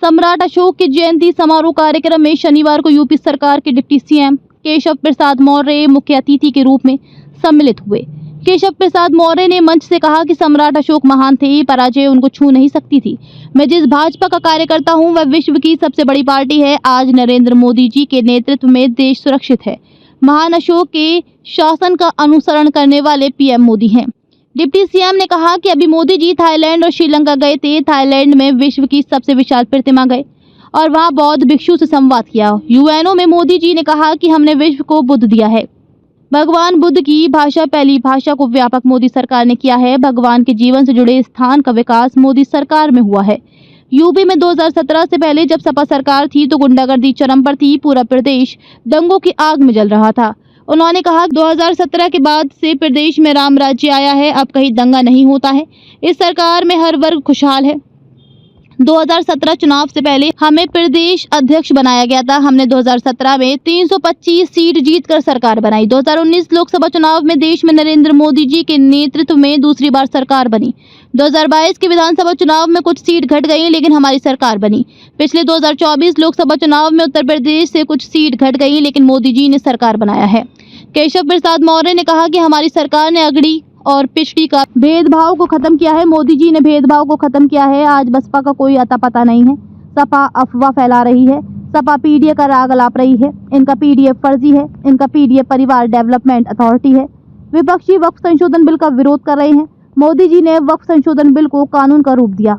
सम्राट अशोक के जयंती समारोह कार्यक्रम में शनिवार को यूपी सरकार के डिप्टी सीएम केशव प्रसाद मौर्य मुख्य अतिथि के रूप में सम्मिलित हुए। केशव प्रसाद मौर्य ने मंच से कहा कि सम्राट अशोक महान थे, पराजय उनको छू नहीं सकती थी। मैं जिस भाजपा का कार्यकर्ता हूं, वह विश्व की सबसे बड़ी पार्टी है। आज नरेंद्र मोदी जी के नेतृत्व में देश सुरक्षित है। महान अशोक के शासन का अनुसरण करने वाले पीएम मोदी हैं। डिप्टी सीएम ने कहा कि अभी मोदी जी थाईलैंड और श्रीलंका गए थे। थाईलैंड में विश्व की सबसे विशाल प्रतिमा गए और वहां बौद्ध भिक्षु से संवाद किया। यूएनओ में मोदी जी ने कहा कि हमने विश्व को बुद्ध दिया है। भगवान बुद्ध की भाषा, पहली भाषा को व्यापक मोदी सरकार ने किया है। भगवान के जीवन से जुड़े स्थान का विकास मोदी सरकार में हुआ है। यूपी में 2017 से पहले जब सपा सरकार थी तो गुंडागर्दी चरम पर थी। पूरा प्रदेश दंगों की आग में जल रहा था। उन्होंने कहा 2017 के बाद से प्रदेश में राम राज्य आया है, अब कहीं दंगा नहीं होता है। इस सरकार में हर वर्ग खुशहाल है। 2017 चुनाव से पहले हमें प्रदेश अध्यक्ष बनाया गया था। हमने 2017 में 325 सीट जीतकर सरकार बनाई। 2019 लोकसभा चुनाव में देश में नरेंद्र मोदी जी के नेतृत्व में दूसरी बार सरकार बनी। 2022 के विधानसभा चुनाव में कुछ सीट घट गई, लेकिन हमारी सरकार बनी। पिछले 2024 लोकसभा चुनाव में उत्तर प्रदेश से कुछ सीट घट गई, लेकिन मोदी जी ने सरकार बनाया है। केशव प्रसाद मौर्य ने कहा कि हमारी सरकार ने अगड़ी और पिछड़ी का भेदभाव को खत्म किया है। मोदी जी ने भेदभाव को खत्म किया है। आज बसपा का कोई अता पता नहीं है। सपा अफवाह फैला रही है। सपा पीडीए का राग अलाप रही है। इनका पीडीए फर्जी है। इनका पीडीए परिवार डेवलपमेंट अथॉरिटी है। विपक्षी वक्फ संशोधन बिल का विरोध कर रहे हैं। मोदी जी ने वक्फ संशोधन बिल को कानून का रूप दिया।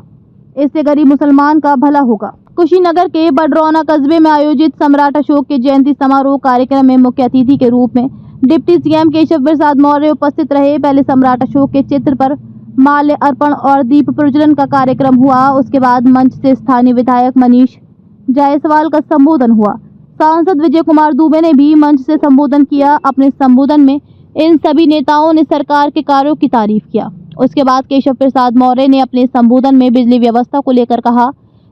इससे गरीब मुसलमान का भला होगा। कुशीनगर के बडरौना कस्बे में आयोजित सम्राट अशोक के जयंती समारोह कार्यक्रम में मुख्य अतिथि के रूप में डिप्टी सीएम केशव प्रसाद मौर्य उपस्थित रहे। पहले सम्राट अशोक के चित्र पर माल्य अर्पण और दीप प्रज्वलन का कार्यक्रम हुआ। उसके बाद मंच से स्थानीय विधायक मनीष जायसवाल का संबोधन हुआ। सांसद विजय कुमार दुबे ने भी मंच से संबोधन किया। अपने संबोधन में इन सभी नेताओं ने सरकार के कार्यों की तारीफ किया। उसके बाद केशव प्रसाद मौर्य ने अपने संबोधन में बिजली व्यवस्था को लेकर कहा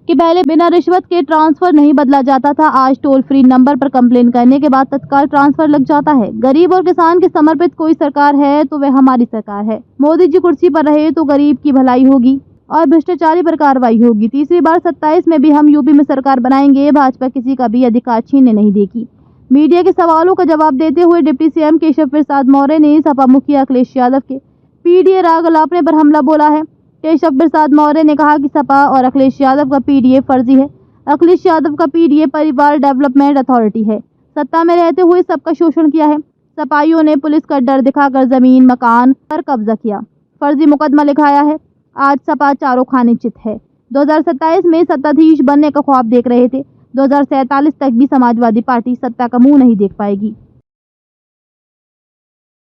कि पहले बिना रिश्वत के ट्रांसफर नहीं बदला जाता था। आज टोल फ्री नंबर पर कंप्लेन करने के बाद तत्काल ट्रांसफर लग जाता है। गरीब और किसान के समर्पित कोई सरकार है तो वह हमारी सरकार है। मोदी जी कुर्सी पर रहे तो गरीब की भलाई होगी और भ्रष्टाचारी पर कार्रवाई होगी। तीसरी बार 27 में भी हम यूपी में सरकार बनाएंगे। भाजपा किसी का भी अधिकार छीनने नहीं देगी। मीडिया के सवालों का जवाब देते हुए डिप्टी सीएम केशव प्रसाद मौर्य ने सपा मुखिया अखिलेश यादव के पीडीए राग अलापने पर हमला बोला है। केशव प्रसाद मौर्य ने कहा कि सपा और अखिलेश यादव का पीडीए फर्जी है। अखिलेश यादव का पीडीए परिवार डेवलपमेंट अथॉरिटी है। सत्ता में रहते हुए सबका शोषण किया है। सपाइयों ने पुलिस का डर दिखाकर जमीन मकान पर कब्जा किया, फर्जी मुकदमा लिखाया है। आज सपा चारों खाने चित है। 2027 में सत्ताधीश बनने का ख्वाब देख रहे थे। 2047 तक भी समाजवादी पार्टी सत्ता का मुंह नहीं देख पाएगी।